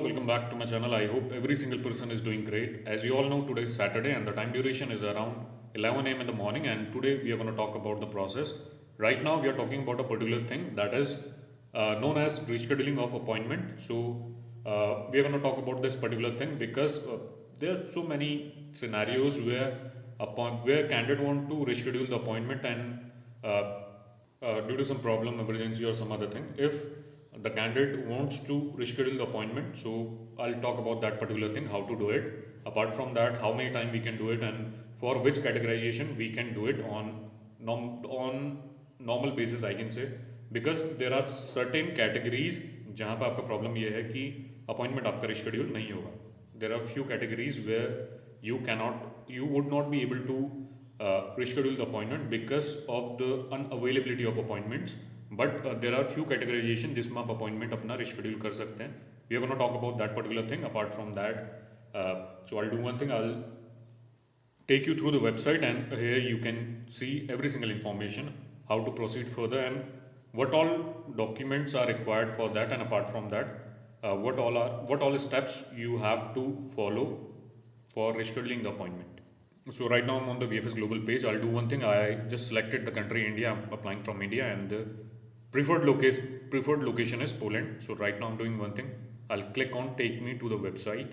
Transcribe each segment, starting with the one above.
welcome back to my channel. I hope every single person is doing great. As you all know, today is Saturday and the time duration is around 11 a.m. in the morning, and today we are going to talk about the process. Right now, we are talking about a particular thing that is known as rescheduling of appointment. We are going to talk about this particular thing because there are so many scenarios where candidate want to reschedule the appointment and due to some problem, emergency, or some other thing. If the candidate wants to reschedule the appointment, so I'll talk about that particular thing, how to do it. Apart from that, how many time we can do it, and for which categorization we can do it on normal basis, I can say, because there are certain categories जहाँ पे आपका problem ये है कि appointment आपका reschedule नहीं होगा. There are few categories where you would not be able to reschedule the appointment because of the unavailability of appointments. But there are few categorization जिसमें आप appointment अपना reschedule कर सकते हैं. We are going to talk about that particular thing. Apart from that, so I'll do one thing. I'll take you through the website, and here you can see every single information, how to proceed further, and what all documents are required for that. And apart from that, what all steps you have to follow for rescheduling the appointment. So right now I'm on the VFS Global page. I'll do one thing. I just selected the country India. I'm applying from India, and the preferred location is Poland. So right now I'm doing one thing. I'll click on take me to the website,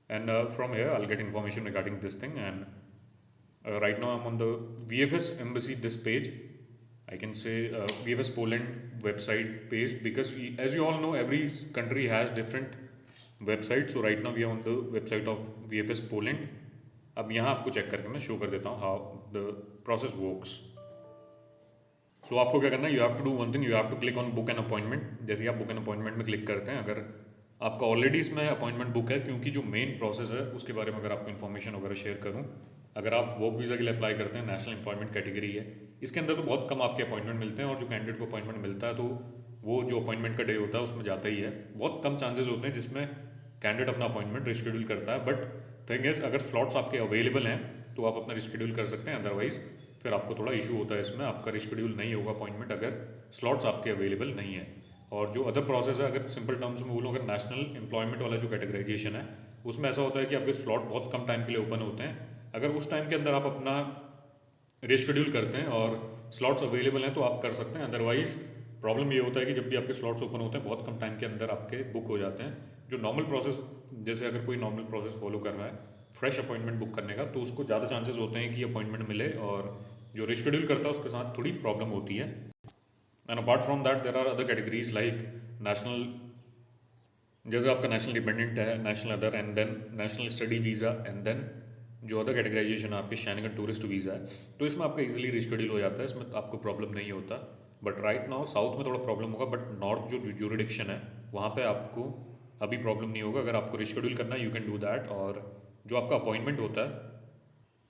and from here I'll get information regarding this thing. And right now I'm on the VFS Embassy this page. I can say VFS Poland website page, because as you all know, every country has different websites. So right now we are on the website of VFS Poland. अब यहाँ आपको check करके मैं show कर देता हूँ how the process works. So आपको क्या करना है, you have to do one thing. You have to click on book an appointment. जैसे आप बुक एन अपॉइंटमेंट में क्लिक करते हैं, अगर आपका ऑलरेडी इसमें अपॉइंटमेंट बुक है, क्योंकि जो मेन प्रोसेस है उसके बारे में अगर आपको इन्फॉर्मेशन वगैरह शेयर करूँ, अगर आप वर्क वीज़ा के लिए अप्लाई करते हैं, नेशनल एम्प्लॉयमेंट कैटेगरी है, इसके अंदर तो बहुत कम आपके अपॉइंटमेंट मिलते हैं, और जो कैंडिडेट को अपॉइंटमेंट मिलता है तो वो जो अपॉइंटमेंट का डे होता है उसमें जाता ही है. बहुत कम चांसेस होते हैं जिसमें कैंडिडेट अपना अपॉइंटमेंट रिशेड्यूल करता है. बट थिंग इज, अगर स्लॉट्स आपके अवेलेबल हैं तो आप अपना रिशेड्यूल कर सकते हैं. अदरवाइज फिर आपको थोड़ा इशू होता है इसमें, आपका रिशेड्यूल नहीं होगा अपॉइंटमेंट अगर स्लॉट्स आपके अवेलेबल नहीं है. और जो अदर प्रोसेस है, अगर सिंपल टर्म्स में बोलूँ, अगर नेशनल एम्प्लॉयमेंट वाला जो कैटेगराइजेशन है उसमें ऐसा होता है कि आपके स्लॉट बहुत कम टाइम के लिए ओपन होते हैं. अगर उस टाइम के अंदर आप अपना रिशेड्यूल करते हैं और स्लॉट्स अवेलेबल हैं तो आप कर सकते हैं. अदरवाइज प्रॉब्लम ये होता है कि जब भी आपके स्लॉट्स ओपन होते हैं बहुत कम टाइम के अंदर आपके बुक हो जाते हैं. जो नॉर्मल प्रोसेस, जैसे अगर कोई नॉर्मल प्रोसेस फॉलो कर रहा है फ्रेश अपॉइंटमेंट बुक करने का, तो उसको ज़्यादा चांसेस होते हैं कि अपॉइंटमेंट मिले, और जो रिशेड्यूल करता है उसके साथ थोड़ी प्रॉब्लम होती है. And apart from that there are other categories like national, जैसे आपका नेशनल डिपेंडेंट है, national other, and then national study visa, and then जो अदर कैटेगराइजेशन है आपके शैंगन टूरिस्ट वीज़ा है, तो इसमें आपका इजीली रिशेड्यूल हो जाता है, इसमें आपको प्रॉब्लम नहीं होता. बट राइट नाउ साउथ में थोड़ा प्रॉब्लम होगा, बट नॉर्थ जो ज्यूरिडिक्शन है वहाँ पे आपको अभी प्रॉब्लम नहीं होगा. अगर आपको रिशेड्यूल करना है यू कैन डू दैट. और जो आपका अपॉइंटमेंट होता है,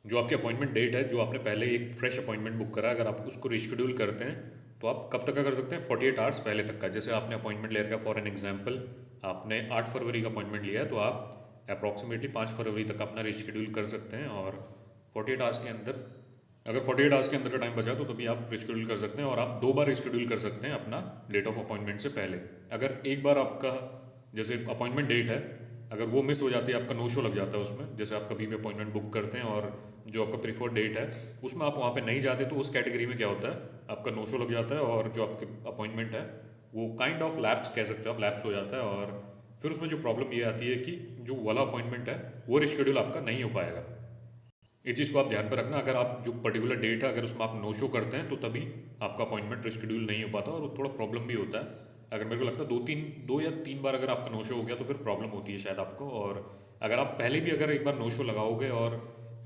जो आपकी अपॉइंटमेंट डेट है, जो आपने पहले एक फ्रेश अपॉइंटमेंट बुक करा, अगर आप उसको रिशेड्यूल करते हैं तो आप कब तक का कर सकते हैं, 48 आवर्स पहले तक का. जैसे आपने अपॉइंटमेंट ले रखा, फॉर एन एग्जाम्पल आपने 8 फरवरी का अपॉइंटमेंट लिया है, तो आप अप्रॉक्सीमेटली 5 फरवरी तक अपना रिशेड्यूल कर सकते हैं. और 48 आवर्स के अंदर, अगर 48 आवर्स के अंदर का टाइम बचा तो तभी आप रिशेड्यूल कर सकते हैं. और आप 2 बार रिशेड्यूल कर सकते हैं अपना डेट ऑफ अपॉइंटमेंट से पहले. अगर एक बार आपका जैसे अपॉइंटमेंट डेट है, अगर वो मिस हो जाती है, आपका नो शो लग जाता है उसमें, जैसे आप कभी भी अपॉइंटमेंट बुक करते हैं और जो आपका प्रीफर्ड डेट है उसमें आप वहाँ पे नहीं जाते, तो उस कैटेगरी में क्या होता है, आपका नो शो लग जाता है, और जो आपके अपॉइंटमेंट है वो काइंड ऑफ लैप्स कह सकते हो आप, लैप्स हो जाता है. और फिर उसमें जो प्रॉब्लम ये आती है कि जो वाला अपॉइंटमेंट है वो रिशेड्यूल आपका नहीं हो पाएगा. इस चीज़ को आप ध्यान पर रखना. अगर आप जो पर्टिकुलर डेट है, अगर उसमें आप नो शो करते हैं तो तभी आपका अपॉइंटमेंट रिशेड्यूल नहीं हो पाता, और थोड़ा प्रॉब्लम भी होता है. अगर मेरे को लगता है 2 या 3 बार अगर आपका नो शो हो गया तो फिर प्रॉब्लम होती है शायद आपको. और अगर आप पहले भी अगर एक बार नो शो लगाओगे और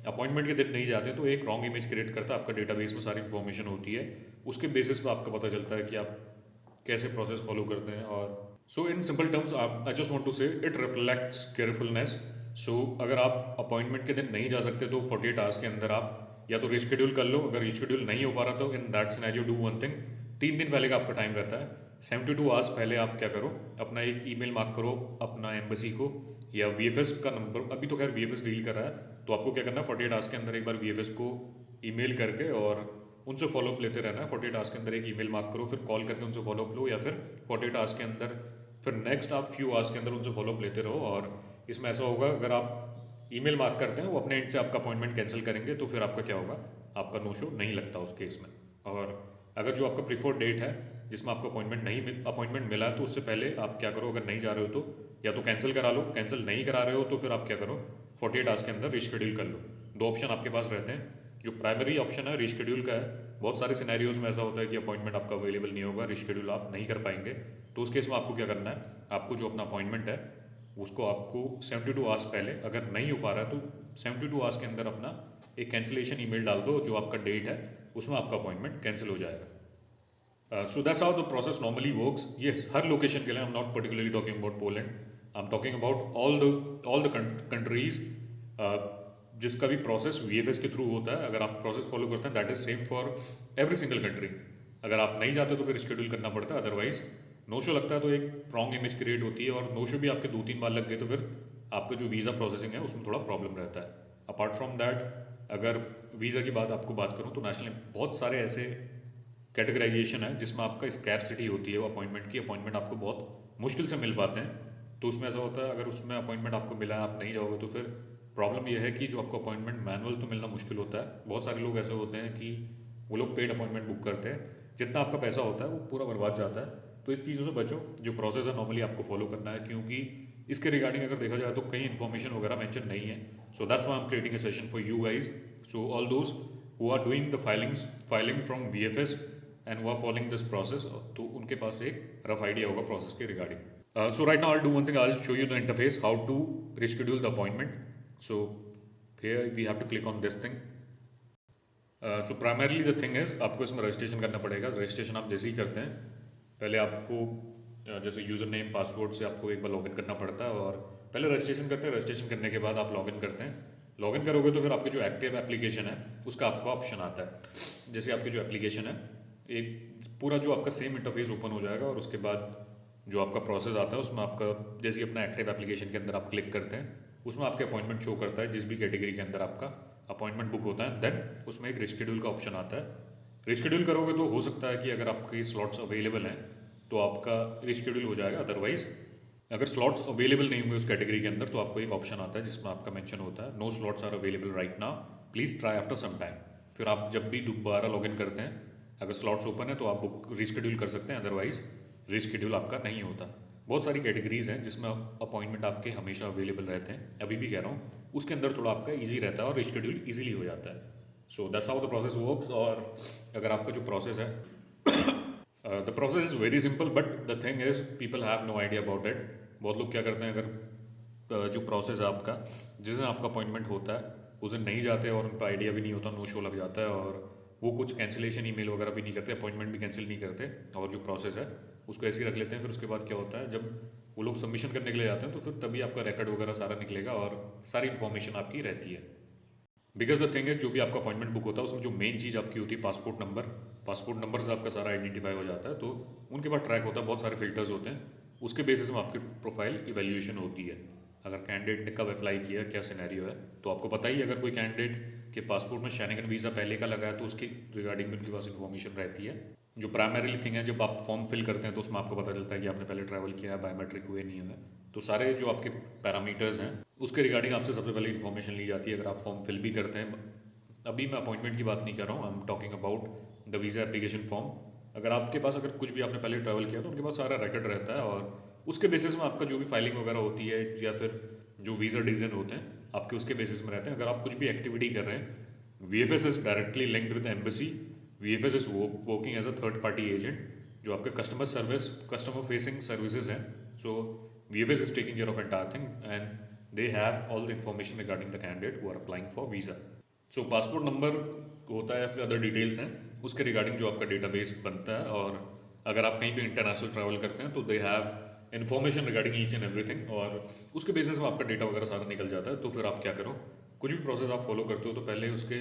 अपॉइंटमेंट के दिन नहीं जाते तो एक रॉन्ग इमेज क्रिएट करता है. आपका डेटाबेस में सारी इन्फॉर्मेशन होती है, उसके बेसिस पे आपका पता चलता है कि आप कैसे प्रोसेस फॉलो करते हैं. और so in simple terms I just want to say it reflects carefulness. So अगर आप अपॉइंटमेंट के दिन नहीं जा सकते तो 48 आवर्स के अंदर आप या तो रिशेड्यूल कर लो. अगर रिशेड्यूल नहीं हो पा रहा तो in that scenario do one thing. 3 दिन पहले का आपका टाइम रहता है, 72 आवर्स पहले आप क्या करो, अपना एक ईमेल मार्क करो अपना एम्बेसी को, या वीएफएस का नंबर, अभी तो खैर वीएफएस डील कर रहा है, तो आपको क्या करना है 48 आवर्स के अंदर एक बार वीएफएस को ईमेल करके और उनसे फॉलोअप लेते रहना है. 48 आवर्स के अंदर एक ईमेल मार्क करो, फिर कॉल करके उनसे फॉलोअप लो, या फिर 48 आवर्स के अंदर फिर नेक्स्ट आप फ्यू आवर्स के अंदर उनसे फॉलोअप लेते रहो। और इसमें ऐसा होगा, अगर आप ईमेल मार्क करते हैं वो अपने एंड से आपका अपॉइंटमेंट कैंसिल करेंगे, तो फिर आपका क्या होगा, आपका नो शो नहीं लगता उस केस में। और अगर जो आपका प्रीफर्ड डेट है जिसमें आपको अपॉइंटमेंट मिला है, तो उससे पहले आप क्या करो, अगर नहीं जा रहे हो तो या तो कैंसिल करा लो, कैंसिल नहीं करा रहे हो तो फिर आप क्या करो, 48 आवर्स के अंदर रिशेड्यूल कर लो। दो ऑप्शन आपके पास रहते हैं। जो प्राइमरी ऑप्शन है रिशेड्यूल का है, बहुत सारे सिनेरियोज में ऐसा होता है कि अपॉइंटमेंट आपका अवेलेबल नहीं होगा, रिशेड्यूल आप नहीं कर पाएंगे। तो उस केस में आपको क्या करना है, आपको जो अपना अपॉइंटमेंट है उसको आपको 72 आवर्स पहले, अगर नहीं हो पा रहा है तो 72 आवर्स के अंदर अपना एक कैंसिलेशन ईमेल डाल दो, जो आपका डेट है उसमें आपका अपॉइंटमेंट कैंसिल हो जाएगा। सो that's how the process normally works. ये हर लोकेशन के लिए, आई am not particularly talking about Poland, I am talking about all the countries जिसका भी प्रोसेस VFS के थ्रू होता है। अगर आप प्रोसेस फॉलो करते हैं that is same for every single country. अगर आप नहीं जाते तो फिर शेड्यूल करना पड़ता है, अदरवाइज नो शो लगता है तो एक रॉन्ग इमेज क्रिएट होती है, और नो शो भी आपके 2-3 बार लग गए तो फिर आपका जो वीज़ा प्रोसेसिंग है उसमें थोड़ा प्रॉब्लम रहता है। अपार्ट फ्रॉम दैट, अगर वीज़ा की आपको बात करूँ तो नेशनली बहुत सारे ऐसे कैटेगराइजेशन है जिसमें आपका स्कैरसिटी होती है, वो अपॉइंटमेंट आपको बहुत मुश्किल से मिल पाते हैं। तो उसमें ऐसा होता है, अगर उसमें अपॉइंटमेंट आपको मिला है, आप नहीं जाओगे तो फिर प्रॉब्लम यह है कि जो आपको अपॉइंटमेंट मैनुअल तो मिलना मुश्किल होता है। बहुत सारे लोग ऐसे होते हैं कि वो लोग पेड अपॉइंटमेंट बुक करते हैं, जितना आपका पैसा होता है वो पूरा बर्बाद जाता है। तो इस चीज़ों से बचो। जो प्रोसेस है नॉर्मली आपको फॉलो करना है, क्योंकि इसके रिगार्डिंग अगर देखा जाए तो कई इन्फॉर्मेशन वगैरह मेंशन नहीं है। So that's why I am creating a session for you guys. So all those who are doing the filing from VFS and who are following this process, तो उनके पास एक रफ आइडिया होगा process के regarding. So right now I do one thing, I show you the interface how to reschedule the appointment. So here we have to click on this thing. So primarily the thing is आपको इसमें registration करना पड़ेगा। Registration आप जैसे ही करते हैं, पहले आपको जैसे यूज़र नेम पासवर्ड से आपको एक बार लॉगिन करना पड़ता है, और पहले रजिस्ट्रेशन करते हैं। रजिस्ट्रेशन करने के बाद आप लॉगिन करते हैं। लॉगिन करोगे तो फिर आपके जो एक्टिव एप्लीकेशन है उसका आपका ऑप्शन आता है। जैसे आपकी जो एप्लीकेशन है, एक पूरा जो आपका सेम इंटरफेस ओपन हो जाएगा, और उसके बाद जो आपका प्रोसेस आता है उसमें आपका जैसे ही अपना एक्टिव एप्लीकेशन के अंदर आप क्लिक करते हैं, उसमें आपके अपॉइंटमेंट शो करता है जिस भी कैटेगरी के अंदर आपका अपॉइंटमेंट बुक होता है। देन उसमें एक रिशेड्यूल का ऑप्शन आता है। रिशेड्यूल करोगे तो हो सकता है कि अगर आपके स्लॉट्स अवेलेबल हैं तो आपका रिशेड्यूल हो जाएगा, अदरवाइज अगर स्लॉट्स अवेलेबल नहीं होंगे उस कैटेगरी के अंदर तो आपको एक ऑप्शन आता है जिसमें आपका मेंशन होता है no slots are available right now, please try after some time. फिर आप जब भी दोबारा लॉगिन करते हैं, अगर स्लॉट्स ओपन है तो आप बुक रिशेड्यूल कर सकते हैं, अदरवाइज रिशेड्यूल आपका नहीं होता। बहुत सारी कैटेगरीज हैं जिसमें अपॉइंटमेंट आपके हमेशा अवेलेबल रहते हैं, अभी भी कह रहा हूँ, उसके अंदर थोड़ा आपका ईजी रहता है और रिशेड्यूल ईजिली हो जाता है। So that's how the process works. और अगर आपका जो प्रोसेस है the process is very simple, but the thing is people have no idea about it. बहुत लोग क्या करते हैं, अगर जो प्रोसेस है आपका, जिस दिन आपका अपॉइंटमेंट होता है उस दिन नहीं जाते और उनको आइडिया भी नहीं होता, नो शो लग जाता है, और वो कुछ कैंसिलेशन ईमेल वगैरह भी नहीं करते, अपॉइंटमेंट भी कैंसिल नहीं करते, और जो प्रोसेस है उसको ऐसे ही रख लेते हैं। फिर उसके बाद क्या होता है, जब वो लोग सबमिशन करने के लिए जाते हैं तो फिर तभी आपका रिकॉर्ड वगैरह सारा निकलेगा और सारी इन्फॉर्मेशन आपकी रहती है। बिकॉज द थिंग है, जो भी आपका अपॉइंटमेंट बुक होता है उसमें जो मेन चीज़ आपकी होती है पासपोर्ट नंबर से आपका सारा आइडेंटिफाई हो जाता है, तो उनके पास ट्रैक होता है, बहुत सारे फिल्टर्स होते हैं, उसके बेसिस में आपकी प्रोफाइल इवेल्यूएशन होती है। अगर कैंडिडेट ने कब अप्लाई किया, क्या सिनेरियो है, तो आपको पता ही है। अगर कोई कैंडिडेट के पासपोर्ट में शेंगन वीज़ा पहले का लगा है तो उसकी रिगार्डिंग भी उनके पास इन्फॉर्मेशन रहती है। जो प्राइमरीली थिंग है, जब आप फॉर्म फिल करते हैं तो उसमें आपको पता चलता है कि आपने पहले ट्रैवल किया है, बायोमेट्रिक हुए नहीं हुए, तो सारे जो आपके पैरामीटर्स हैं उसके रिगार्डिंग आपसे सबसे पहले इन्फॉर्मेशन ली जाती है अगर आप फॉर्म फिल भी करते हैं। अभी मैं अपॉइंटमेंट की बात नहीं कर रहा हूँ, I am talking about the visa application form. अगर आपके पास अगर कुछ भी आपने पहले ट्रैवल किया तो उनके पास सारा रिकॉर्ड रहता है, और उसके बेसिस में आपका जो भी फाइलिंग वगैरह होती है या फिर जो वीज़ा डिसीजन होते हैं आपके उसके बेसिस में रहते हैं। अगर आप कुछ भी एक्टिविटी कर रहे हैं, VFS is directly linked with embassy. VFS is working as a third party agent, जो आपके कस्टमर फेसिंग सर्विसेज हैं। So VFS is taking care of entire thing and they have all the information regarding the candidate who are applying for visa. So passport number होता है या फिर other details हैं, उसके regarding जो आपका database बनता है। और अगर आप कहीं भी इंटरनेशनल ट्रैवल करते हैं तो they have information regarding each and everything, और उसके बेसिस में आपका डेटा वगैरह सारा निकल जाता है। तो फिर आप क्या करो, कुछ भी प्रोसेस आप फॉलो करते हो तो पहले उसके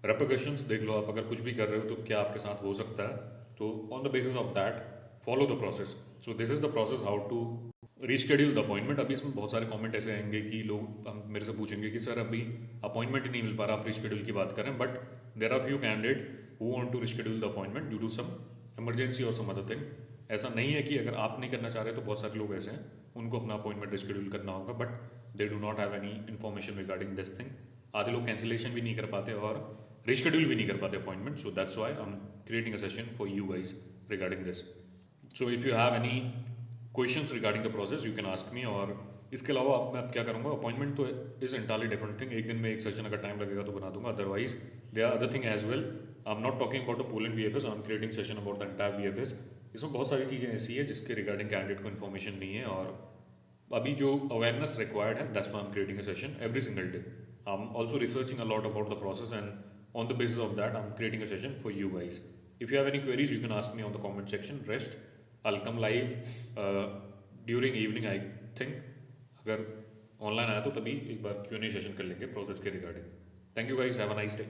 रेपरकशंस देख लो। आप अगर कुछ भी कर रहे हो तो क्या आपके साथ हो सकता है, तो on the basis of that follow the process. So this is the process how to reschedule the appointment. अभी इसमें बहुत सारे कमेंट ऐसे आएंगे कि लोग हम मेरे से पूछेंगे कि सर अभी अपॉइंटमेंट ही नहीं मिल पा रहा, आप रीशेड्यूल की बात करें, but there are few candidate who want to reschedule the appointment due to some emergency और सम अदर थिंग। ऐसा नहीं है कि अगर आप नहीं करना चाह रहे तो बहुत सारे लोग ऐसे हैं उनको अपना अपॉइंटमेंट रिशेड्यूल करना होगा, but they do not have any information regarding this thing. आधे लोग कैंसिलेशन भी नहीं कर पाते और रिशेड्यूल भी नहीं कर पाते appointment. So that's why I am creating a session for you guys regarding this. So if you have any questions regarding the process you can ask me. और इसके अलावा अब मैं क्या करूँगा, अपॉइंटमेंट तो इज़ एंटायरली डिफरेंट थिंग. एक दिन में एक सेशन अगर टाइम लगेगा तो बना दूंगा. Otherwise they are other thing as well. I am not talking about the poll and VFS. I am creating session about the entire VFS. इसमें बहुत सारी चीज़ें ऐसी है जिसके रिगार्डिंग कैंडिडेट को इन्फॉर्मेशन नहीं है और अभी जो अवेयरनेस रिक्वायर्ड है, that's why I am creating a session every single day. I am also researching a lot about the process and on the basis of that I'm creating a session for you guys. If you have any queries you can ask me on the comment section. Rest I'll come live during evening I think. अगर online आया तो तभी एक बार Q&A session कर लेंगे process के regarding. Thank you guys, have a nice day.